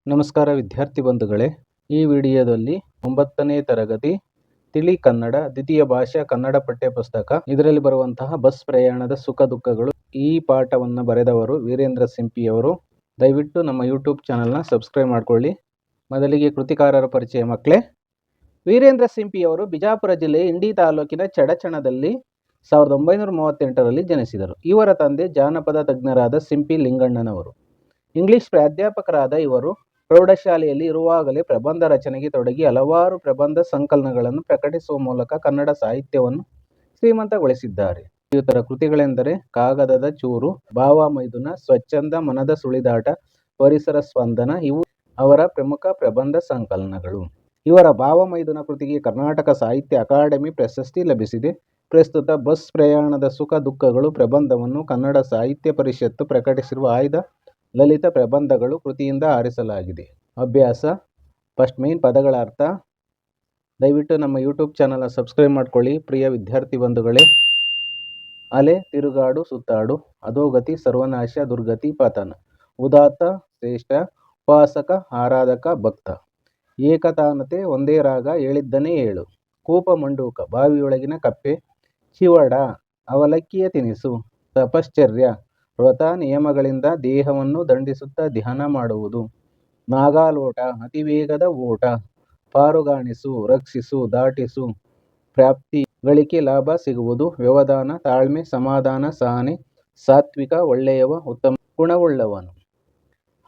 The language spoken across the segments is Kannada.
ನಮಸ್ಕಾರ ವಿದ್ಯಾರ್ಥಿ ಬಂಧುಗಳೇ, ಈ ವಿಡಿಯೋದಲ್ಲಿ 9ನೇ ತರಗತಿ ತಿಳಿ ಕನ್ನಡ ದ್ವಿತೀಯ ಭಾಷಾ ಕನ್ನಡ ಪಠ್ಯಪುಸ್ತಕ ಇದರಲ್ಲಿ ಬರುವಂತಹ ಬಸ್ ಪ್ರಯಾಣದ ಸುಖ ದುಃಖಗಳು. ಈ ಪಾಠವನ್ನು ಬರೆದವರು ವೀರೇಂದ್ರ ಸಿಂಪಿಯವರು. ದಯವಿಟ್ಟು ನಮ್ಮ ಯೂಟ್ಯೂಬ್ ಚಾನಲ್ನ ಸಬ್ಸ್ಕ್ರೈಬ್ ಮಾಡಿಕೊಳ್ಳಿ. ಮೊದಲಿಗೆ ಕೃತಿಕಾರರ ಪರಿಚಯ ಮಕ್ಕಳೇ. ವೀರೇಂದ್ರ ಸಿಂಪಿಯವರು ಬಿಜಾಪುರ ಜಿಲ್ಲೆಯ ಇಂಡಿ ತಾಲೂಕಿನ ಚಡಚಣದಲ್ಲಿ 1938ರಲ್ಲಿ ಜನಿಸಿದರು. ಇವರ ತಂದೆ ಜಾನಪದ ತಜ್ಞರಾದ ಸಿಂಪಿ ಲಿಂಗಣ್ಣನವರು. ಇಂಗ್ಲಿಷ್ ಪ್ರಾಧ್ಯಾಪಕರಾದ ಇವರು ಪ್ರೌಢಶಾಲೆಯಲ್ಲಿ ಇರುವಾಗಲೇ ಪ್ರಬಂಧ ರಚನೆಗೆ ತೊಡಗಿ ಹಲವಾರು ಪ್ರಬಂಧ ಸಂಕಲನಗಳನ್ನು ಪ್ರಕಟಿಸುವ ಮೂಲಕ ಕನ್ನಡ ಸಾಹಿತ್ಯವನ್ನು ಶ್ರೀಮಂತಗೊಳಿಸಿದ್ದಾರೆ. ಇತರ ಕೃತಿಗಳೆಂದರೆ ಕಾಗದದ ಚೂರು, ಭಾವಮೈದುನ, ಸ್ವಚ್ಛಂದ, ಮನದ ಸುಳಿದಾಟ, ಪರಿಸರ ಸ್ಪಂದನ ಇವು ಅವರ ಪ್ರಮುಖ ಪ್ರಬಂಧ ಸಂಕಲನಗಳು. ಇವರ ಭಾವಮೈದುನ ಕೃತಿಗೆ ಕರ್ನಾಟಕ ಸಾಹಿತ್ಯ ಅಕಾಡೆಮಿ ಪ್ರಶಸ್ತಿ ಲಭಿಸಿದೆ. ಪ್ರಸ್ತುತ ಬಸ್ ಪ್ರಯಾಣದ ಸುಖ ದುಃಖಗಳು ಪ್ರಬಂಧವನ್ನು ಕನ್ನಡ ಸಾಹಿತ್ಯ ಪರಿಷತ್ತು ಪ್ರಕಟಿಸಿರುವ ಆಯ್ದ ಲಲಿತ ಪ್ರಬಂಧಗಳು ಕೃತಿಯಿಂದ ಆರಿಸಲಾಗಿದೆ. ಅಭ್ಯಾಸ. ಫಸ್ಟ್ ಮೇನ್ ಪದಗಳ ಅರ್ಥ. ದಯವಿಟ್ಟು ನಮ್ಮ ಯೂಟ್ಯೂಬ್ ಚಾನಲ್ನ ಸಬ್ಸ್ಕ್ರೈಬ್ ಮಾಡ್ಕೊಳ್ಳಿ ಪ್ರಿಯ ವಿದ್ಯಾರ್ಥಿ ಬಂಧುಗಳೇ. ಅಲೆ, ತಿರುಗಾಡು, ಸುತ್ತಾಡು, ಅಧೋಗತಿ, ಸರ್ವನಾಶ, ದುರ್ಗತಿ, ಪತನ, ಉದಾತ್ತ, ಶ್ರೇಷ್ಠ, ಉಪಾಸಕ, ಆರಾಧಕ, ಭಕ್ತ, ಏಕತಾನತೆ, ಒಂದೇ ರಾಗ, ಹೇಳಿದ್ದನೇ ಹೇಳು, ಕೂಪ ಮಂಡೂಕ, ಬಾವಿಯೊಳಗಿನ ಕಪ್ಪೆ, ಚಿವಡ, ಅವಲಕ್ಕಿಯ ತಿನಿಸು, ತಪಶ್ಚರ್ಯ, ವ್ರತ ನಿಯಮಗಳಿಂದ ದೇಹವನ್ನು ದಂಡಿಸುತ್ತಾ ಧ್ಯಾನ ಮಾಡುವುದು, ನಾಗಾಲೋಟ, ಅತಿವೇಗದ ಓಟ, ಪಾರುಗಾಣಿಸು, ರಕ್ಷಿಸು, ದಾಟಿಸು, ಪ್ರಾಪ್ತಿ, ಗಳಿಕೆ, ಲಾಭ ಸಿಗುವುದು, ವ್ಯವಧಾನ, ತಾಳ್ಮೆ, ಸಮಾಧಾನ, ಸಹನೆ, ಸಾತ್ವಿಕ, ಒಳ್ಳೆಯವ, ಉತ್ತಮ ಗುಣವುಳ್ಳವನು.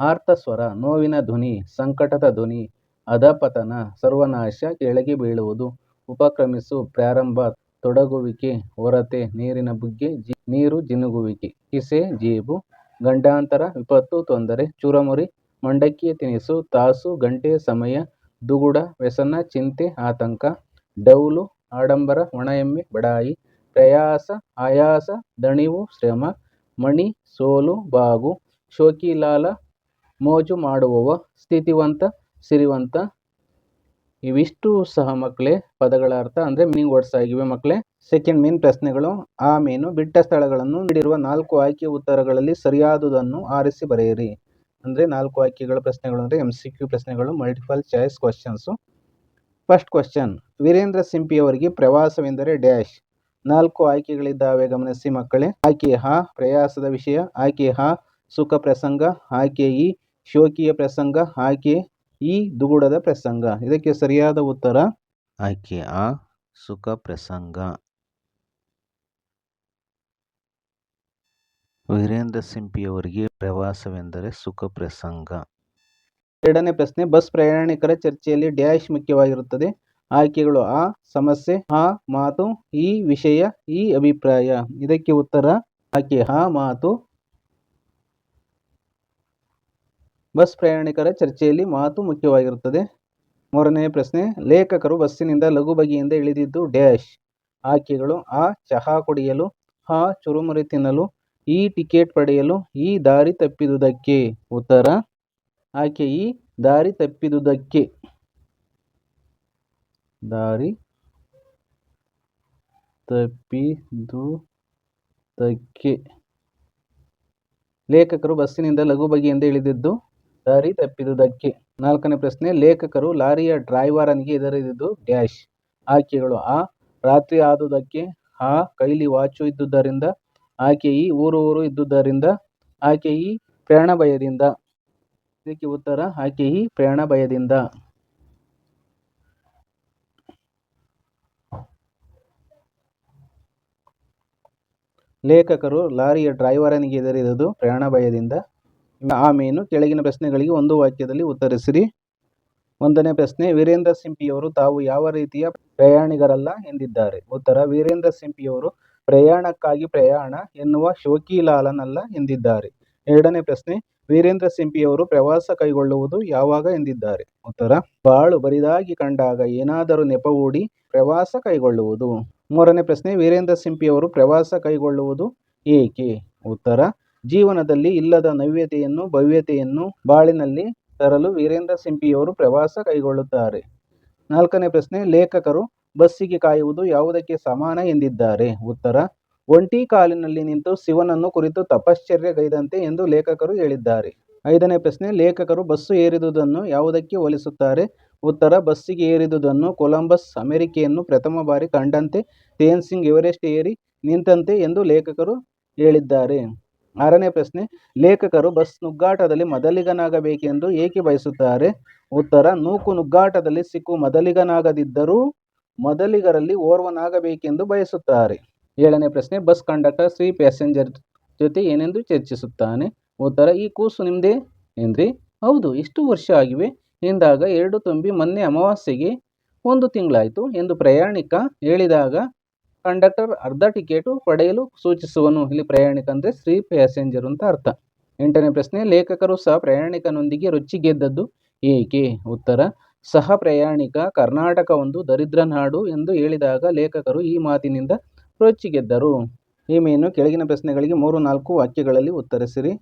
ಆರ್ತಸ್ವರ, ನೋವಿನ ಧ್ವನಿ, ಸಂಕಟದ ಧ್ವನಿ, ಅಧಪತನ, ಸರ್ವನಾಶ, ಕೆಳಗೆ ಬೀಳುವುದು, ಉಪಕ್ರಮಿಸು, ಪ್ರಾರಂಭ, ತೊಡಗುವಿಕೆ, ಹೊರತೆ, ನೀರಿನ ಬುಗ್ಗೆ, ನೀರು ಜಿನುಗುವಿಕೆ, ಕಿಸೆ, ಜೇಬು, ಗಂಡಾಂತರ, ವಿಪತ್ತು, ತೊಂದರೆ, ಚುರಮುರಿ, ಮಂಡಕ್ಕಿಯ ತಿನಿಸು, ತಾಸು, ಗಂಟೆ, ಸಮಯ, ದುಗುಡ, ವ್ಯಸನ, ಚಿಂತೆ, ಆತಂಕ, ಡೌಲು, ಆಡಂಬರ, ಒಣ ಎಮ್ಮೆ, ಬಡಾಯಿ, ಪ್ರಯಾಸ, ಆಯಾಸ, ದಣಿವು, ಶ್ರಮ, ಮಣಿ, ಸೋಲು, ಬಾಗು, ಶೋಕಿಲಾಲ, ಮೋಜು ಮಾಡುವವ, ಸ್ಥಿತಿವಂತ, ಸಿರಿವಂತ. ಇವಿಷ್ಟು ಸಹ ಮಕ್ಕಳೇ ಪದಗಳ ಅರ್ಥ ಅಂದರೆ ಮೀನಿಂಗ್ ವರ್ಡ್ಸ್ ಆಗಿವೆ ಮಕ್ಕಳೇ. ಸೆಕೆಂಡ್ ಮೇನ್ ಪ್ರಶ್ನೆಗಳು. ಆ ಮೇನು ಬಿಟ್ಟ ಸ್ಥಳಗಳನ್ನು ನೀಡಿರುವ 4 ಆಯ್ಕೆ ಉತ್ತರಗಳಲ್ಲಿ ಸರಿಯಾದುದನ್ನು ಆರಿಸಿ ಬರೆಯಿರಿ. ಅಂದರೆ 4 ಆಯ್ಕೆಗಳ ಪ್ರಶ್ನೆಗಳು ಅಂದರೆ MCQ ಪ್ರಶ್ನೆಗಳು, multiple choice questions. First question. Virendra ಸಿಂಪಿಯವರಿಗೆ ಪ್ರವಾಸವೆಂದರೆ ಡ್ಯಾಶ್. 4 ಆಯ್ಕೆಗಳಿದ್ದಾವೆ ಗಮನಿಸಿ ಮಕ್ಕಳೇ. ಆಯ್ಕೆ ಆ ಪ್ರಯಾಸದ ವಿಷಯ, ಆಯ್ಕೆ ಆ ಸುಖ ಪ್ರಸಂಗ, ಆಯ್ಕೆ ಈ ಶೋಕಿಯ ಪ್ರಸಂಗ, ಆಯ್ಕೆ ಈ ದುಗುಡದ ಪ್ರಸಂಗ. ಇದಕ್ಕೆ ಸರಿಯಾದ ಉತ್ತರ ಆಯ್ಕೆ ಆ ಸುಖ ಪ್ರಸಂಗ. ವೀರೇಂದ್ರ ಸಿಂಪಿಯವರಿಗೆ ಪ್ರವಾಸವೆಂದರೆ ಸುಖ ಪ್ರಸಂಗ. ಎರಡನೇ ಪ್ರಶ್ನೆ. ಬಸ್ ಪ್ರಯಾಣಿಕರ ಚರ್ಚೆಯಲ್ಲಿ ಡ್ಯಾಶ್ ಮುಖ್ಯವಾಗಿರುತ್ತದೆ. ಆಯ್ಕೆಗಳು ಆ ಸಮಸ್ಯೆ, ಆ ಮಾತು, ಈ ವಿಷಯ, ಈ ಅಭಿಪ್ರಾಯ. ಇದಕ್ಕೆ ಉತ್ತರ ಆಯ್ಕೆ ಆ ಮಾತು. ಬಸ್ ಪ್ರಯಾಣಿಕರ ಚರ್ಚೆಯಲ್ಲಿ ಮಾತು ಮುಖ್ಯವಾಗಿರುತ್ತದೆ. ಮೂರನೇ ಪ್ರಶ್ನೆ. ಲೇಖಕರು ಬಸ್ಸಿನಿಂದ ಲಘು ಬಗೆಯಿಂದ ಇಳಿದಿದ್ದು ಡ್ಯಾಶ್. ಆಯ್ಕೆಗಳು ಆ ಚಹಾ ಕುಡಿಯಲು, ಆ ಚುರುಮುರಿ ತಿನ್ನಲು, ಈ ಟಿಕೆಟ್ ಪಡೆಯಲು, ಈ ದಾರಿ ತಪ್ಪಿದುದಕ್ಕೆ. ಉತ್ತರ ಆಯ್ಕೆ ಈ ದಾರಿ ತಪ್ಪಿದುದಕ್ಕೆ. ದಾರಿ ತಪ್ಪಿದುದಕ್ಕೆ. ಲೇಖಕರು ಬಸ್ಸಿನಿಂದ ಲಘು ಬಗೆಯಿಂದ ಇಳಿದಿದ್ದು ದಾರಿ ತಪ್ಪಿದುದಕ್ಕೆ. ನಾಲ್ಕನೇ ಪ್ರಶ್ನೆ. ಲೇಖಕರು ಲಾರಿಯ ಡ್ರೈವರನಿಗೆ ಎದುರಿದಿದ್ದು ಡ್ಯಾಶ್. ಆಯ್ಕೆಗಳು ಆ ರಾತ್ರಿ ಆದುದಕ್ಕೆ, ಆ ಕೈಲಿ ವಾಚು ಇದ್ದುದರಿಂದ, ಆಯ್ಕೆ ಈ ಊರು ಇದ್ದುದರಿಂದ, ಆಯ್ಕೆ ಈ ಪ್ರಯಾಣ ಭಯದಿಂದ. ಇದಕ್ಕೆ ಉತ್ತರ ಆಯ್ಕೆ ಈ ಪ್ರಯಾಣ ಭಯದಿಂದ. ಲೇಖಕರು ಲಾರಿಯ ಡ್ರೈವರನಿಗೆ ಎದುರಿದುದು ಪ್ರಯಾಣ ಭಯದಿಂದ. ಆಮೇನು ಕೆಳಗಿನ ಪ್ರಶ್ನೆಗಳಿಗೆ ಒಂದು ವಾಕ್ಯದಲ್ಲಿ ಉತ್ತರಿಸಿರಿ. ಒಂದನೇ ಪ್ರಶ್ನೆ. ವೀರೇಂದ್ರ ಸಿಂಪಿಯವರು ತಾವು ಯಾವ ರೀತಿಯ ಪ್ರಯಾಣಿಗರಲ್ಲ ಎಂದಿದ್ದಾರೆ. ಉತ್ತರ ವೀರೇಂದ್ರ ಸಿಂಪಿಯವರು ಪ್ರಯಾಣಕ್ಕಾಗಿ ಪ್ರಯಾಣ ಎನ್ನುವ ಶೋಕಿಲಾಲನಲ್ಲ ಎಂದಿದ್ದಾರೆ. ಎರಡನೇ ಪ್ರಶ್ನೆ. ವೀರೇಂದ್ರ ಸಿಂಪಿಯವರು ಪ್ರವಾಸ ಕೈಗೊಳ್ಳುವುದು ಯಾವಾಗ ಎಂದಿದ್ದಾರೆ. ಉತ್ತರ ಬಾಳು ಬರಿದಾಗಿ ಕಂಡಾಗ ಏನಾದರೂ ನೆಪ ಹೂಡಿ ಪ್ರವಾಸ ಕೈಗೊಳ್ಳುವುದು. ಮೂರನೇ ಪ್ರಶ್ನೆ. ವೀರೇಂದ್ರ ಸಿಂಪಿಯವರು ಪ್ರವಾಸ ಕೈಗೊಳ್ಳುವುದು ಏಕೆ. ಉತ್ತರ ಜೀವನದಲ್ಲಿ ಇಲ್ಲದ ನವ್ಯತೆಯನ್ನು ಭವ್ಯತೆಯನ್ನು ಬಾಳಿನಲ್ಲಿ ತರಲು ವೀರೇಂದ್ರ ಸಿಂಪಿಯವರು ಪ್ರವಾಸ ಕೈಗೊಳ್ಳುತ್ತಾರೆ. ನಾಲ್ಕನೇ ಪ್ರಶ್ನೆ. ಲೇಖಕರು ಬಸ್ಸಿಗೆ ಕಾಯುವುದು ಯಾವುದಕ್ಕೆ ಸಮಾನ ಎಂದಿದ್ದಾರೆ. ಉತ್ತರ ಒಂಟಿ ಕಾಲಿನಲ್ಲಿ ನಿಂತು ಶಿವನನ್ನು ಕುರಿತು ತಪಶ್ಚರ್ಯಗೈದಂತೆ ಎಂದು ಲೇಖಕರು ಹೇಳಿದ್ದಾರೆ. 5ನೇ ಪ್ರಶ್ನೆ, ಲೇಖಕರು ಬಸ್ಸು ಏರಿದುದನ್ನು ಯಾವುದಕ್ಕೆ ಹೋಲಿಸುತ್ತಾರೆ? ಉತ್ತರ, ಬಸ್ಸಿಗೆ ಏರಿದುದನ್ನು ಕೊಲಂಬಸ್ ಅಮೆರಿಕೆಯನ್ನು ಪ್ರಥಮ ಬಾರಿ ಕಂಡಂತೆ, ತೇನ್ಸಿಂಗ್ ಎವರೆಸ್ಟ್ ಏರಿ ನಿಂತಂತೆ ಎಂದು ಲೇಖಕರು ಹೇಳಿದ್ದಾರೆ. 6ನೇ ಪ್ರಶ್ನೆ, ಲೇಖಕರು ಬಸ್ ನುಗ್ಗಾಟದಲ್ಲಿ ಮೊದಲಿಗನಾಗಬೇಕೆಂದು ಏಕೆ ಬಯಸುತ್ತಾರೆ? ಉತ್ತರ, ನೂಕು ನುಗ್ಗಾಟದಲ್ಲಿ ಸಿಕ್ಕು ಮೊದಲಿಗನಾಗದಿದ್ದರೂ ಮೊದಲಿಗರಲ್ಲಿ ಓರ್ವನಾಗಬೇಕೆಂದು ಬಯಸುತ್ತಾರೆ. 7ನೇ ಪ್ರಶ್ನೆ, ಬಸ್ ಕಂಡಕ್ಟರ್ ಶ್ರೀ ಪ್ಯಾಸೆಂಜರ್ ಜೊತೆ ಏನೆಂದು ಚರ್ಚಿಸುತ್ತಾನೆ? ಉತ್ತರ, ಈ ಕೂಸು ನಿಮ್ದೇ ಎಂದ್ರಿ? ಹೌದು, ಎಷ್ಟು ವರ್ಷ ಆಗಿವೆ ಎಂದಾಗ 2 ತುಂಬಿ ಮೊನ್ನೆ ಅಮಾವಾಸ್ಯೆಗೆ 1 ತಿಂಗಳಾಯಿತು ಎಂದು ಪ್ರಯಾಣಿಕ ಹೇಳಿದಾಗ ಕಂಡಕ್ಟರ್ ಅರ್ಧ ಟಿಕೆಟು ಪಡೆಯಲು ಸೂಚಿಸುವನು. ಇಲ್ಲಿ ಪ್ರಯಾಣಿಕ ಅಂದರೆ ಶ್ರೀ ಪ್ಯಾಸೆಂಜರ್ ಅಂತ ಅರ್ಥ. 8ನೇ ಪ್ರಶ್ನೆ, ಲೇಖಕರು ಸಹ ಪ್ರಯಾಣಿಕನೊಂದಿಗೆ ರೊಚ್ಚಿಗೆದ್ದದ್ದು ಏಕೆ? ಉತ್ತರ, ಸಹ ಪ್ರಯಾಣಿಕ ಕರ್ನಾಟಕ ಒಂದು ದರಿದ್ರ ನಾಡು ಎಂದು ಹೇಳಿದಾಗ ಲೇಖಕರು ಈ ಮಾತಿನಿಂದ ರೊಚ್ಚಿಗೆದ್ದರು. ಈ ಮೇನು ಕೆಳಗಿನ ಪ್ರಶ್ನೆಗಳಿಗೆ 3-4 ವಾಕ್ಯಗಳಲ್ಲಿ ಉತ್ತರಿಸಿರಿ.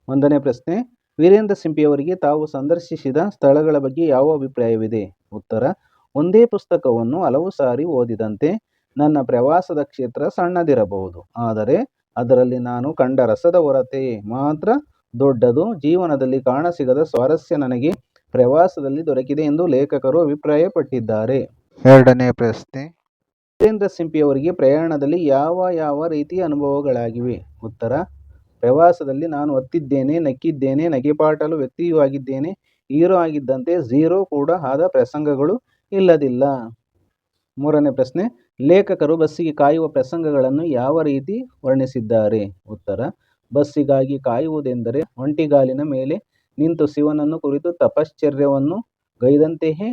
1ನೇ ಪ್ರಶ್ನೆ, ವೀರೇಂದ್ರ ಸಿಂಪಿಯವರಿಗೆ ತಾವು ಸಂದರ್ಶಿಸಿದ ಸ್ಥಳಗಳ ಬಗ್ಗೆ ಯಾವ ಅಭಿಪ್ರಾಯವಿದೆ? ಉತ್ತರ, ಒಂದೇ ಪುಸ್ತಕವನ್ನು ಹಲವು ಸಾರಿ ಓದಿದಂತೆ ನನ್ನ ಪ್ರವಾಸದ ಕ್ಷೇತ್ರ ಸಣ್ಣದಿರಬಹುದು, ಆದರೆ ಅದರಲ್ಲಿ ನಾನು ಕಂಡ ರಸದ ಹೊರತೆ ಮಾತ್ರ ದೊಡ್ಡದು. ಜೀವನದಲ್ಲಿ ಕಾಣಸಿಗದ ಸ್ವಾರಸ್ಯ ನನಗೆ ಪ್ರವಾಸದಲ್ಲಿ ದೊರಕಿದೆ ಎಂದು ಲೇಖಕರು ಅಭಿಪ್ರಾಯಪಟ್ಟಿದ್ದಾರೆ. 2ನೇ ಪ್ರಶ್ನೆ, ವೀರೇಂದ್ರ ಸಿಂಪಿಯವರಿಗೆ ಪ್ರಯಾಣದಲ್ಲಿ ಯಾವ ಯಾವ ರೀತಿಯ ಅನುಭವಗಳಾಗಿವೆ? ಉತ್ತರ, ಪ್ರವಾಸದಲ್ಲಿ ನಾನು ಹತ್ತಿದ್ದೇನೆ, ನಕ್ಕಿದ್ದೇನೆ, ನಗೆಪಾಟಲು ವ್ಯಕ್ತಿಯೂ ಆಗಿದ್ದೇನೆ, ಹೀರೋ ಆಗಿದ್ದಂತೆ ಝೀರೋ ಕೂಡ ಆದ ಪ್ರಸಂಗಗಳು ಇಲ್ಲದಿಲ್ಲ. 3ನೇ ಪ್ರಶ್ನೆ, ಲೇಖಕರು ಬಸ್ಸಿಗೆ ಕಾಯುವ ಪ್ರಸಂಗಗಳನ್ನು ಯಾವ ರೀತಿ ವರ್ಣಿಸಿದ್ದಾರೆ? ಉತ್ತರ, ಬಸ್ಸಿಗಾಗಿ ಕಾಯುವುದೆಂದರೆ ಒಂಟಿಗಾಲಿನ ಮೇಲೆ ನಿಂತು ಶಿವನನ್ನು ಕುರಿತು ತಪಶ್ಚರ್ಯವನ್ನು ಗೈದಂತೆಯೇ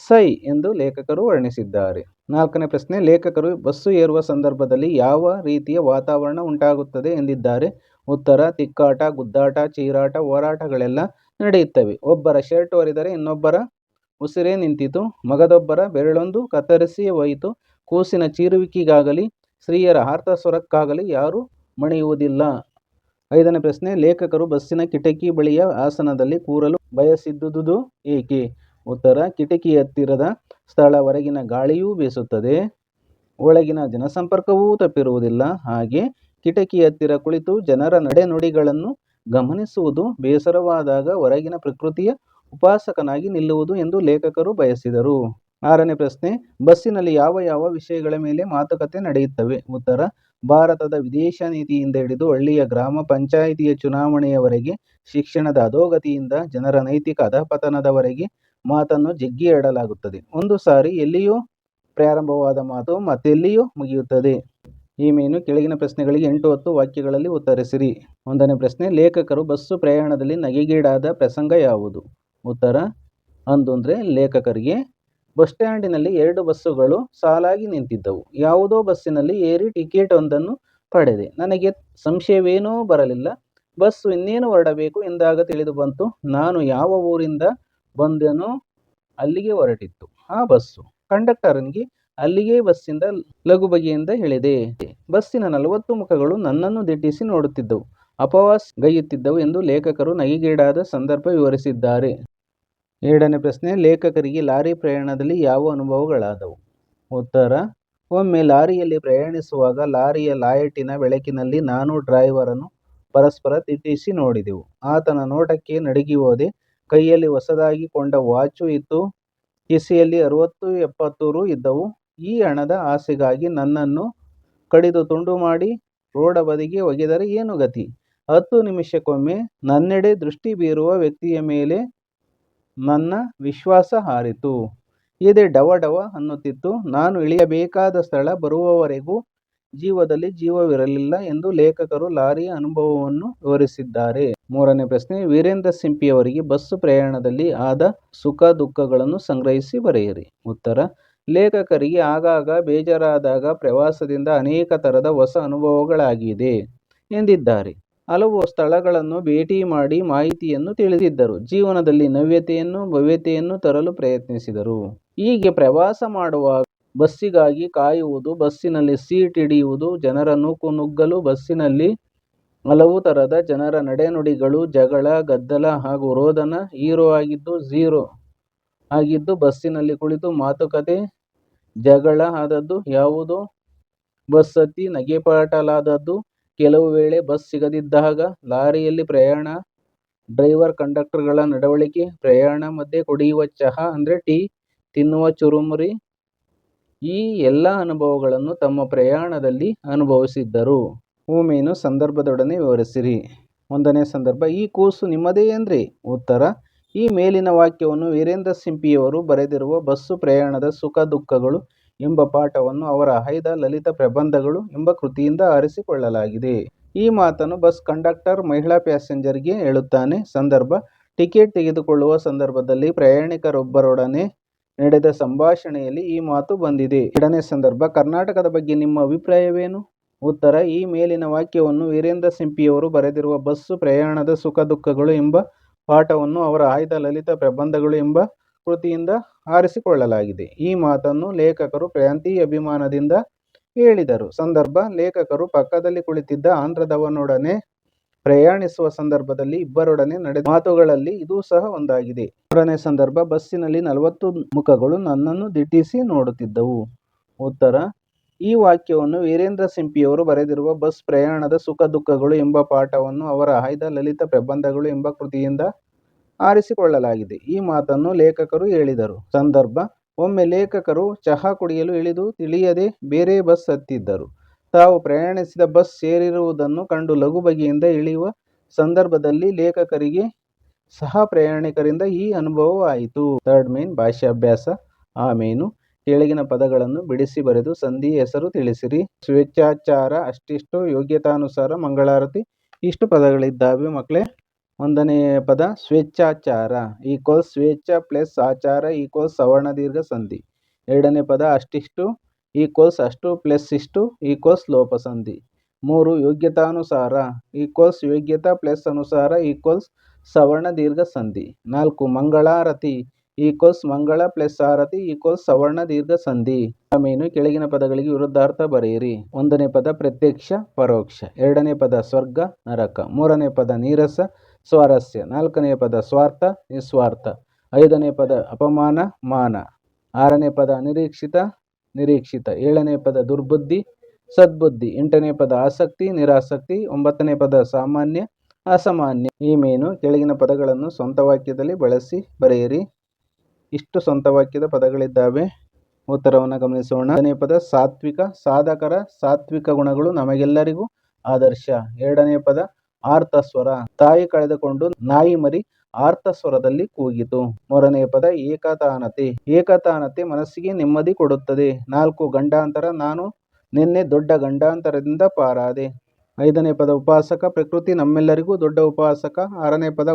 ಸೈ ಎಂದು ಲೇಖಕರು ವರ್ಣಿಸಿದ್ದಾರೆ. 4ನೇ ಪ್ರಶ್ನೆ, ಲೇಖಕರು ಬಸ್ಸು ಏರುವ ಸಂದರ್ಭದಲ್ಲಿ ಯಾವ ರೀತಿಯ ವಾತಾವರಣ ಉಂಟಾಗುತ್ತದೆ ಎಂದಿದ್ದಾರೆ? ಉತ್ತರ, ತಿಕ್ಕಾಟ, ಗುದ್ದಾಟ, ಚೀರಾಟ, ಹೋರಾಟಗಳೆಲ್ಲ ನಡೆಯುತ್ತವೆ. ಒಬ್ಬರ ಶರ್ಟ್ ಹೊರಿದರೆ ಇನ್ನೊಬ್ಬರ ಉಸಿರೇ ನಿಂತಿತು, ಮಗದೊಬ್ಬರ ಬೆರಳೊಂದು ಕತ್ತರಿಸಿ ಹೋಯಿತು, ಕೂಸಿನ ಚೀರುವಿಕೆಗಾಗಲಿ ಸ್ತ್ರೀಯರ ಆರ್ತಸ್ವರಕ್ಕಾಗಲಿ ಯಾರೂ ಮಣಿಯುವುದಿಲ್ಲ. 5ನೇ ಪ್ರಶ್ನೆ, ಲೇಖಕರು ಬಸ್ಸಿನ ಕಿಟಕಿ ಬಳಿಯ ಆಸನದಲ್ಲಿ ಕೂರಲು ಬಯಸಿದ್ದುದು ಏಕೆ? ಉತ್ತರ, ಕಿಟಕಿ ಹತ್ತಿರದ ಸ್ಥಳ ಹೊರಗಿನ ಗಾಳಿಯೂ ಬೀಸುತ್ತದೆ, ಒಳಗಿನ ಜನಸಂಪರ್ಕವೂ ತಪ್ಪಿರುವುದಿಲ್ಲ. ಹಾಗೆ ಕಿಟಕಿ ಹತ್ತಿರ ಕುಳಿತು ಜನರ ನಡೆನುಡಿಗಳನ್ನು ಗಮನಿಸುವುದು, ಬೇಸರವಾದಾಗ ಹೊರಗಿನ ಪ್ರಕೃತಿಯ ಉಪಾಸಕನಾಗಿ ನಿಲ್ಲುವುದು ಎಂದು ಲೇಖಕರು ಬಯಸಿದರು. 6ನೇ ಪ್ರಶ್ನೆ, ಬಸ್ಸಿನಲ್ಲಿ ಯಾವ ಯಾವ ವಿಷಯಗಳ ಮೇಲೆ ಮಾತುಕತೆ ನಡೆಯುತ್ತವೆ? ಉತ್ತರ, ಭಾರತದ ವಿದೇಶ ನೀತಿಯಿಂದ ಹಿಡಿದು ಹಳ್ಳಿಯ ಗ್ರಾಮ ಪಂಚಾಯಿತಿಯ ಚುನಾವಣೆಯವರೆಗೆ, ಶಿಕ್ಷಣದ ಅಧೋಗತಿಯಿಂದ ಜನರ ನೈತಿಕ ಅಧಃಪತನದವರೆಗೆ ಮಾತನ್ನು ಜಗ್ಗಿ ಆಡಲಾಗುತ್ತದೆ. ಒಂದು ಸಾರಿ ಎಲ್ಲಿಯೋ ಪ್ರಾರಂಭವಾದ ಮಾತು ಮತ್ತೆಲ್ಲಿಯೋ ಮುಗಿಯುತ್ತದೆ. ಈ ಮೇನು ಕೆಳಗಿನ ಪ್ರಶ್ನೆಗಳಿಗೆ 8-10 ವಾಕ್ಯಗಳಲ್ಲಿ ಉತ್ತರಿಸಿರಿ. 1ನೇ ಪ್ರಶ್ನೆ, ಲೇಖಕರು ಬಸ್ಸು ಪ್ರಯಾಣದಲ್ಲಿ ನಗೆಗೀಡಾದ ಪ್ರಸಂಗ ಯಾವುದು? ಉತ್ತರ, ಅಂದರೆ ಲೇಖಕರಿಗೆ ಬಸ್ ಸ್ಟ್ಯಾಂಡಿನಲ್ಲಿ 2 ಬಸ್ಸುಗಳು ಸಾಲಾಗಿ ನಿಂತಿದ್ದವು. ಯಾವುದೋ ಬಸ್ಸಿನಲ್ಲಿ ಏರಿ ಟಿಕೆಟ್ ಒಂದನ್ನು ಪಡೆದೆ. ನನಗೆ ಸಂಶಯವೇನೂ ಬರಲಿಲ್ಲ. ಬಸ್ಸು ಇನ್ನೇನು ಹೊರಡಬೇಕು ಎಂದಾಗ ತಿಳಿದು ಬಂತು, ನಾನು ಯಾವ ಊರಿಂದ ಬಂದೆನೋ ಅಲ್ಲಿಗೆ ಹೊರಟಿತ್ತು ಆ ಬಸ್ಸು. ಕಂಡಕ್ಟರನಿಗೆ ಅಲ್ಲಿಗೆ ಬಸ್ಸಿಂದ ಲಘು ಬಗೆಯಿಂದ ಹೇಳಿದೆ. ಬಸ್ಸಿನ 40 ಮುಖಗಳು ನನ್ನನ್ನು ದಿಟ್ಟಿಸಿ ನೋಡುತ್ತಿದ್ದವು, ಅಪವಾಸ್ಗೈಯುತ್ತಿದ್ದವು ಎಂದು ಲೇಖಕರು ನಗೆಗೀಡಾದ ಸಂದರ್ಭ ವಿವರಿಸಿದ್ದಾರೆ. 7ನೇ ಪ್ರಶ್ನೆ, ಲೇಖಕರಿಗೆ ಲಾರಿ ಪ್ರಯಾಣದಲ್ಲಿ ಯಾವ ಅನುಭವಗಳಾದವು? ಉತ್ತರ, ಒಮ್ಮೆ ಲಾರಿಯಲ್ಲಿ ಪ್ರಯಾಣಿಸುವಾಗ ಲಾರಿಯ ಲಾಯಟಿನ ಬೆಳಕಿನಲ್ಲಿ ನಾನು ಡ್ರೈವರನ್ನು ಪರಸ್ಪರ ದಿಟ್ಟಿಸಿ ನೋಡಿದೆವು. ಆತನ ನೋಟಕ್ಕೆ ನಡುಗಿ ಹೋದೆ. ಕೈಯಲ್ಲಿ ಹೊಸದಾಗಿ ಕೊಂಡ ವಾಚು ಇತ್ತು, ಕಿಸೆಯಲ್ಲಿ 60-70 ರೂ ಇದ್ದವು. ಈ ಹಣದ ಆಸೆಗಾಗಿ ನನ್ನನ್ನು ಕಡಿದು ತುಂಡು ಮಾಡಿ ರೋಡ ಬದಿಗೆ ಒಗೆದರೆ ಏನು ಗತಿ? 10 ನಿಮಿಷಕ್ಕೊಮ್ಮೆ ನನ್ನೆಡೆ ದೃಷ್ಟಿ ಬೀರುವ ವ್ಯಕ್ತಿಯ ಮೇಲೆ ನನ್ನ ವಿಶ್ವಾಸ ಹಾರಿತು. ಎದೆ ಡವ ಡವ ಅನ್ನುತ್ತಿತ್ತು. ನಾನು ಇಳಿಯಬೇಕಾದ ಸ್ಥಳ ಬರುವವರೆಗೂ ಜೀವದಲ್ಲಿ ಜೀವವಿರಲಿಲ್ಲ ಎಂದು ಲೇಖಕರು ಲಾರಿಯ ಅನುಭವವನ್ನು ವಿವರಿಸಿದ್ದಾರೆ. 3ನೇ ಪ್ರಶ್ನೆ, ವೀರೇಂದ್ರ ಸಿಂಪಿಯವರಿಗೆ ಬಸ್ಸು ಪ್ರಯಾಣದಲ್ಲಿ ಆದ ಸುಖ ದುಃಖಗಳನ್ನು ಸಂಗ್ರಹಿಸಿ ಬರೆಯಿರಿ. ಉತ್ತರ, ಲೇಖಕರಿಗೆ ಆಗಾಗ ಬೇಜಾರಾದಾಗ ಪ್ರವಾಸದಿಂದ ಅನೇಕ ಥರದ ಹೊಸ ಅನುಭವಗಳಾಗಿದೆ ಎಂದಿದ್ದಾರೆ. ಹಲವು ಸ್ಥಳಗಳನ್ನು ಭೇಟಿ ಮಾಡಿ ಮಾಹಿತಿಯನ್ನು ತಿಳಿದಿದ್ದರು. ಜೀವನದಲ್ಲಿ ನವ್ಯತೆಯನ್ನು ಭವ್ಯತೆಯನ್ನು ತರಲು ಪ್ರಯತ್ನಿಸಿದರು. ಹೀಗೆ ಪ್ರವಾಸ ಮಾಡುವಾಗ ಬಸ್ಸಿಗಾಗಿ ಕಾಯುವುದು, ಬಸ್ಸಿನಲ್ಲಿ ಸೀಟ್ ಹಿಡಿಯುವುದು, ಜನರ ನೂಕು ನುಗ್ಗಲು, ಬಸ್ಸಿನಲ್ಲಿ ಹಲವು ಥರದ ಜನರ ನಡೆನುಡಿಗಳು, ಜಗಳ, ಗದ್ದಲ ಹಾಗೂ ರೋದನ, ಹೀರೋ ಆಗಿದ್ದು ಝೀರೋ ಆಗಿದ್ದು, ಬಸ್ಸಿನಲ್ಲಿ ಕುಳಿತು ಮಾತುಕತೆ, ಜಗಳ ಆದದ್ದು ಯಾವುದೋ, ಬಸ್ ಹತ್ತಿ ನಗೆಪಾಟಲಾದದ್ದು, ಕೆಲವು ವೇಳೆ ಬಸ್ ಸಿಗದಿದ್ದಾಗ ಲಾರಿಯಲ್ಲಿ ಪ್ರಯಾಣ ಡ್ರೈವರ್ ಕಂಡಕ್ಟರ್ಗಳ ನಡವಳಿಕೆ, ಪ್ರಯಾಣ ಮಧ್ಯೆ ಕುಡಿಯುವ ಚಹಾ ಅಂದರೆ ಟೀ, ತಿನ್ನುವ ಚುರುಮುರಿ ಈ ಎಲ್ಲ ಅನುಭವಗಳನ್ನು ತಮ್ಮ ಪ್ರಯಾಣದಲ್ಲಿ ಅನುಭವಿಸಿದ್ದರು. ಊಮೇನು ಸಂದರ್ಭದೊಡನೆ ವಿವರಿಸಿರಿ. 1ನೇ ಸಂದರ್ಭ, ಈ ಕೂಸು ನಿಮ್ಮದೇ ಏನ್ರಿ? ಉತ್ತರ, ಈ ಮೇಲಿನ ವಾಕ್ಯವನ್ನು ವೀರೇಂದ್ರ ಸಿಂಪಿಯವರು ಬರೆದಿರುವ ಬಸ್ಸು ಪ್ರಯಾಣದ ಸುಖ ದುಃಖಗಳು ಎಂಬ ಪಾಠವನ್ನು ಅವರ ಆಯ್ದ ಲಲಿತ ಪ್ರಬಂಧಗಳು ಎಂಬ ಕೃತಿಯಿಂದ ಆರಿಸಿಕೊಳ್ಳಲಾಗಿದೆ. ಈ ಮಾತನ್ನು ಬಸ್ ಕಂಡಕ್ಟರ್ ಮಹಿಳಾ ಪ್ಯಾಸೆಂಜರ್ಗೆ ಹೇಳುತ್ತಾನೆ. ಸಂದರ್ಭ, ಟಿಕೆಟ್ ತೆಗೆದುಕೊಳ್ಳುವ ಸಂದರ್ಭದಲ್ಲಿ ಪ್ರಯಾಣಿಕರೊಬ್ಬರೊಡನೆ ನಡೆದ ಸಂಭಾಷಣೆಯಲ್ಲಿ ಈ ಮಾತು ಬಂದಿದೆ. 2ನೇ ಸಂದರ್ಭ, ಕರ್ನಾಟಕದ ಬಗ್ಗೆ ನಿಮ್ಮ ಅಭಿಪ್ರಾಯವೇನು? ಉತ್ತರ, ಈ ಮೇಲಿನ ವಾಕ್ಯವನ್ನು ವೀರೇಂದ್ರ ಸಿಂಪಿಯವರು ಬರೆದಿರುವ ಬಸ್ಸು ಪ್ರಯಾಣದ ಸುಖ ದುಃಖಗಳು ಎಂಬ ಪಾಠವನ್ನು ಅವರ ಆಯ್ದ ಲಲಿತ ಪ್ರಬಂಧಗಳು ಎಂಬ ಕೃತಿಯಿಂದ ಆರಿಸಿಕೊಳ್ಳಲಾಗಿದೆ. ಈ ಮಾತನ್ನು ಲೇಖಕರು ಪ್ರಾಂತೀಯ ಅಭಿಮಾನದಿಂದ ಹೇಳಿದರು. ಸಂದರ್ಭ, ಲೇಖಕರು ಪಕ್ಕದಲ್ಲಿ ಕುಳಿತಿದ್ದ ಆಂಧ್ರದವನೊಡನೆ ಪ್ರಯಾಣಿಸುವ ಸಂದರ್ಭದಲ್ಲಿ ಇಬ್ಬರೊಡನೆ ನಡೆದ ಮಾತುಗಳಲ್ಲಿ ಇದೂ ಸಹ ಒಂದಾಗಿದೆ. 3ನೇ ಸಂದರ್ಭ, ಬಸ್ಸಿನಲ್ಲಿ 40 ಮುಖಗಳು ನನ್ನನ್ನು ದಿಟ್ಟಿಸಿ ನೋಡುತ್ತಿದ್ದವು. ಉತ್ತರ, ಈ ವಾಕ್ಯವನ್ನು ವೀರೇಂದ್ರ ಸಿಂಪಿಯವರು ಬರೆದಿರುವ ಬಸ್ ಪ್ರಯಾಣದ ಸುಖ ದುಃಖಗಳು ಎಂಬ ಪಾಠವನ್ನು ಅವರ ಆಯ್ದ ಲಲಿತ ಪ್ರಬಂಧಗಳು ಎಂಬ ಕೃತಿಯಿಂದ ಆರಿಸಿಕೊಳ್ಳಲಾಗಿದೆ. ಈ ಮಾತನ್ನು ಲೇಖಕರು ಹೇಳಿದರು. ಸಂದರ್ಭ, ಒಮ್ಮೆ ಲೇಖಕರು ಚಹಾ ಕುಡಿಯಲು ಇಳಿದು ತಿಳಿಯದೆ ಬೇರೆ ಬಸ್ ಹತ್ತಿದ್ದರು. ತಾವು ಪ್ರಯಾಣಿಸಿದ ಬಸ್ ಸೇರಿರುವುದನ್ನು ಕಂಡು ಲಘು ಬಗೆಯಿಂದ ಇಳಿಯುವ ಸಂದರ್ಭದಲ್ಲಿ ಲೇಖಕರಿಗೆ ಸಹ ಪ್ರಯಾಣಿಕರಿಂದ ಈ ಅನುಭವವಾಯಿತು. 3rd main ಭಾಷಾಭ್ಯಾಸ. ಆಮೇನು ಕೆಳಗಿನ ಪದಗಳನ್ನು ಬಿಡಿಸಿ ಬರೆದು ಸಂಧಿ ಹೆಸರು ತಿಳಿಸಿರಿ. ಸ್ವೇಚ್ಛಾಚಾರ, ಅಷ್ಟಿಷ್ಟು, ಯೋಗ್ಯತಾನುಸಾರ, ಮಂಗಳಾರತಿ ಇಷ್ಟು ಪದಗಳಿದ್ದಾವೆ ಮಕ್ಕಳೇ. 1ನೇ ಪದ ಸ್ವೇಚ್ಛಾಚಾರ ಈಕ್ವಲ್ಸ್ ಸ್ವೇಚ್ಛ ಪ್ಲಸ್ ಆಚಾರ ಈಕ್ವಲ್ಸ್ ಸವರ್ಣ ದೀರ್ಘ ಸಂಧಿ. 2ನೇ ಪದ ಅಷ್ಟಿಷ್ಟು ಈಕ್ವಲ್ಸ್ ಅಷ್ಟು ಪ್ಲಸ್ ಇಷ್ಟು ಈಕ್ವಲ್ಸ್ ಲೋಪ ಸಂಧಿ. 3 ಯೋಗ್ಯತಾನುಸಾರ ಈಕ್ವಲ್ಸ್ ಯೋಗ್ಯತಾ ಪ್ಲಸ್ ಅನುಸಾರ ಈಕ್ವಲ್ಸ್ ಸವರ್ಣ ದೀರ್ಘ ಸಂಧಿ. 4 ಮಂಗಳಾರತಿ ಈಕ್ವಲ್ಸ್ ಮಂಗಳ ಪ್ಲಸ್ ಆರತಿ ಈಕ್ವಲ್ಸ್ ಸವರ್ಣ ದೀರ್ಘ ಸಂಧಿ. ಆಮೇನು ಕೆಳಗಿನ ಪದಗಳಿಗೆ ವಿರುದ್ಧಾರ್ಥ ಬರೆಯಿರಿ. 1ನೇ ಪದ ಪ್ರತ್ಯಕ್ಷ ಪರೋಕ್ಷ. 2ನೇ ಪದ ಸ್ವರ್ಗ ನರಕ. 3ನೇ ಪದ ನೀರಸ ಸ್ವಾರಸ್ಯ. 4ನೇ ಪದ ಸ್ವಾರ್ಥ ನಿಸ್ವಾರ್ಥ. 5ನೇ ಪದ ಅಪಮಾನ ಮಾನ. 6ನೇ ಪದ ಅನಿರೀಕ್ಷಿತ ನಿರೀಕ್ಷಿತ. 7ನೇ ಪದ ದುರ್ಬುದ್ಧಿ ಸದ್ಬುದ್ಧಿ. 8ನೇ ಪದ ಆಸಕ್ತಿ ನಿರಾಸಕ್ತಿ. 9ನೇ ಪದ ಸಾಮಾನ್ಯ ಅಸಾಮಾನ್ಯ. ಈ ಮೇನು ಕೆಳಗಿನ ಪದಗಳನ್ನು ಸ್ವಂತ ವಾಕ್ಯದಲ್ಲಿ ಬಳಸಿ ಬರೆಯಿರಿ. ಇಷ್ಟು ಸ್ವಂತ ವಾಕ್ಯದ ಪದಗಳಿದ್ದಾವೆ. ಉತ್ತರವನ್ನು ಗಮನಿಸೋಣ. 1ನೇ ಪದ ಸಾತ್ವಿಕ ಸಾಧಕರ ಸಾತ್ವಿಕ ಗುಣಗಳು ನಮಗೆಲ್ಲರಿಗೂ ಆದರ್ಶ. 2ನೇ ಪದ ಆರ್ತಸ್ವರ ತಾಯಿ ಕಳೆದುಕೊಂಡು ನಾಯಿ ಮರಿ ಆರ್ತಸ್ವರದಲ್ಲಿ ಕೂಗಿತು. 3ನೇ ಪದ ಏಕತಾನತೆ ಏಕತಾನತೆ ಮನಸ್ಸಿಗೆ ನೆಮ್ಮದಿ ಕೊಡುತ್ತದೆ. 4 ಗಂಡಾಂತರ ನಾನು ನಿನ್ನೆ ದೊಡ್ಡ ಗಂಡಾಂತರದಿಂದ ಪಾರಾದೆ. 5ನೇ ಪದ ಉಪಾಸಕ ಪ್ರಕೃತಿ ನಮ್ಮೆಲ್ಲರಿಗೂ ದೊಡ್ಡ ಉಪಾಸಕ. 6ನೇ ಪದ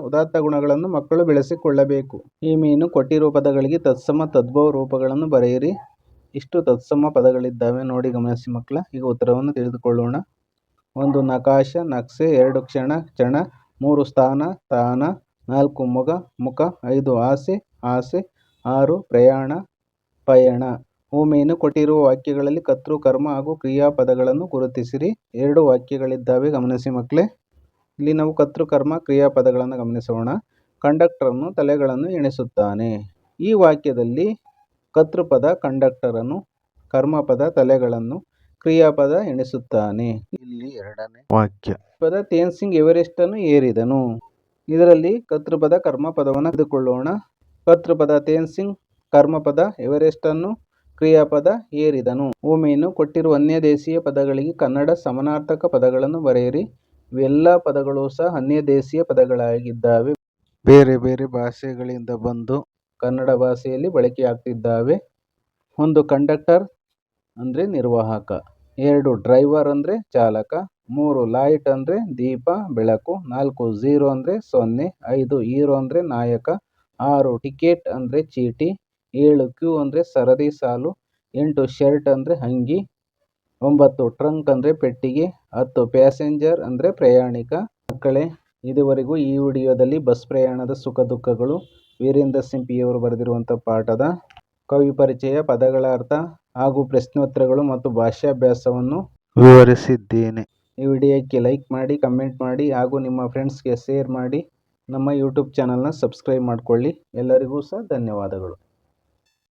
ಉದಾತ್ತ ಗುಣಗಳನ್ನು ಮಕ್ಕಳು ಬೆಳೆಸಿಕೊಳ್ಳಬೇಕು. ಈ ಮೀನು ಕೊಟ್ಟಿರುವ ಪದಗಳಿಗೆ ತತ್ಸಮ ತದ್ಭವ ರೂಪಗಳನ್ನು ಬರೆಯಿರಿ. ಇಷ್ಟು ತತ್ಸಮ ಪದಗಳಿದ್ದಾವೆ, ನೋಡಿ ಗಮನಿಸಿ ಮಕ್ಕಳ. ಈಗ ಉತ್ತರವನ್ನು ತಿಳಿದುಕೊಳ್ಳೋಣ. 1 ನಕಾಶ ನಕ್ಷೆ. 2 ಕ್ಷಣ ಕ್ಷಣ. 3 ಸ್ಥಾನ ತಾನ. 4 ಮೊಗ ಮುಖ. 5 ಆಸೆ ಆಸೆ. 6 ಪ್ರಯಾಣ ಪಯಣ. ಓಮೇನು ಕೊಟ್ಟಿರುವ ವಾಕ್ಯಗಳಲ್ಲಿ ಕರ್ತೃ ಕರ್ಮ ಹಾಗೂ ಕ್ರಿಯಾಪದಗಳನ್ನು ಗುರುತಿಸಿರಿ. 2 ವಾಕ್ಯಗಳಿದ್ದಾವೆ, ಗಮನಿಸಿ ಮಕ್ಕಳೇ. ಇಲ್ಲಿ ನಾವು ಕರ್ತೃ ಕರ್ಮ ಕ್ರಿಯಾಪದಗಳನ್ನು ಗಮನಿಸೋಣ. ಕಂಡಕ್ಟರನ್ನು ತಲೆಗಳನ್ನು ಎಣಿಸುತ್ತಾನೆ. ಈ ವಾಕ್ಯದಲ್ಲಿ ಕರ್ತೃಪದ ಕಂಡಕ್ಟರನ್ನು, ಕರ್ಮಪದ ತಲೆಗಳನ್ನು, ಕ್ರಿಯಾಪದ ಎಣಿಸುತ್ತಾನೆ. ಇಲ್ಲಿ 2ನೇ ವಾಕ್ಯ ಪದ ತೇನ್ಸಿಂಗ್ ಎವರೆಸ್ಟನ್ನು ಏರಿದನು. ಇದರಲ್ಲಿ ಕರ್ತೃಪದ ಕರ್ಮಪದವನ್ನು ತೆಗೆದುಕೊಳ್ಳೋಣ. ಕರ್ತೃಪದ ತೇನ್ಸಿಂಗ್, ಕರ್ಮಪದ ಎವರೆಸ್ಟನ್ನು, ಕ್ರಿಯಾಪದ ಏರಿದನು. ಓಮೇನು ಕೊಟ್ಟಿರುವ ಅನ್ಯ ದೇಶೀಯ ಪದಗಳಿಗೆ ಕನ್ನಡ ಸಮಾನಾರ್ಥಕ ಪದಗಳನ್ನು ಬರೆಯಿರಿ. ಇವೆಲ್ಲ ಪದಗಳು ಸಹ ಅನ್ಯ ದೇಶೀಯ ಪದಗಳಾಗಿದ್ದಾವೆ. ಬೇರೆ ಬೇರೆ ಭಾಷೆಗಳಿಂದ ಬಂದು ಕನ್ನಡ ಭಾಷೆಯಲ್ಲಿ ಬಳಕೆಯಾಗ್ತಿದ್ದಾವೆ. 1 ಕಂಡಕ್ಟರ್ ಅಂದರೆ ನಿರ್ವಾಹಕ. 2 ಡ್ರೈವರ್ ಅಂದರೆ ಚಾಲಕ. 3 ಲೈಟ್ ಅಂದರೆ ದೀಪ ಬೆಳಕು. 4 ಝೀರೋ ಅಂದರೆ 0. 5 ಹೀರೋ ಅಂದರೆ ನಾಯಕ. 6 ಟಿಕೆಟ್ ಅಂದರೆ ಚೀಟಿ. 7 ಕ್ಯೂ ಅಂದರೆ ಸರದಿ ಸಾಲು. 8 ಶರ್ಟ್ ಅಂದರೆ ಅಂಗಿ. 9 ಟ್ರಂಕ್ ಅಂದರೆ ಪೆಟ್ಟಿಗೆ. 10 ಪ್ಯಾಸೆಂಜರ್ ಅಂದರೆ ಪ್ರಯಾಣಿಕ. ಮಕ್ಕಳೇ, ಇದುವರೆಗೂ ಈ ವಿಡಿಯೋದಲ್ಲಿ ಬಸ್ ಪ್ರಯಾಣದ ಸುಖ ದುಃಖಗಳು ವೀರೇಂದ್ರ ಸಿಂಪಿಯವರು ಬರೆದಿರುವಂಥ ಪಾಠದ ಕವಿ ಪರಿಚಯ, ಪದಗಳ ಅರ್ಥ ಹಾಗೂ ಪ್ರಶ್ನೋತ್ತರಗಳು ಮತ್ತು ಭಾಷಾಭ್ಯಾಸವನ್ನು ವಿವರಿಸಿದ್ದೇನೆ. ಈ ವಿಡಿಯೋಕ್ಕೆ ಲೈಕ್ ಮಾಡಿ, ಕಮೆಂಟ್ ಮಾಡಿ ಹಾಗೂ ನಿಮ್ಮ ಫ್ರೆಂಡ್ಸ್ಗೆ ಶೇರ್ ಮಾಡಿ. ನಮ್ಮ ಯೂಟ್ಯೂಬ್ ಚಾನಲ್ನ ಸಬ್ಸ್ಕ್ರೈಬ್ ಮಾಡಿಕೊಳ್ಳಿ. ಎಲ್ಲರಿಗೂ ಸಹ ಧನ್ಯವಾದಗಳು.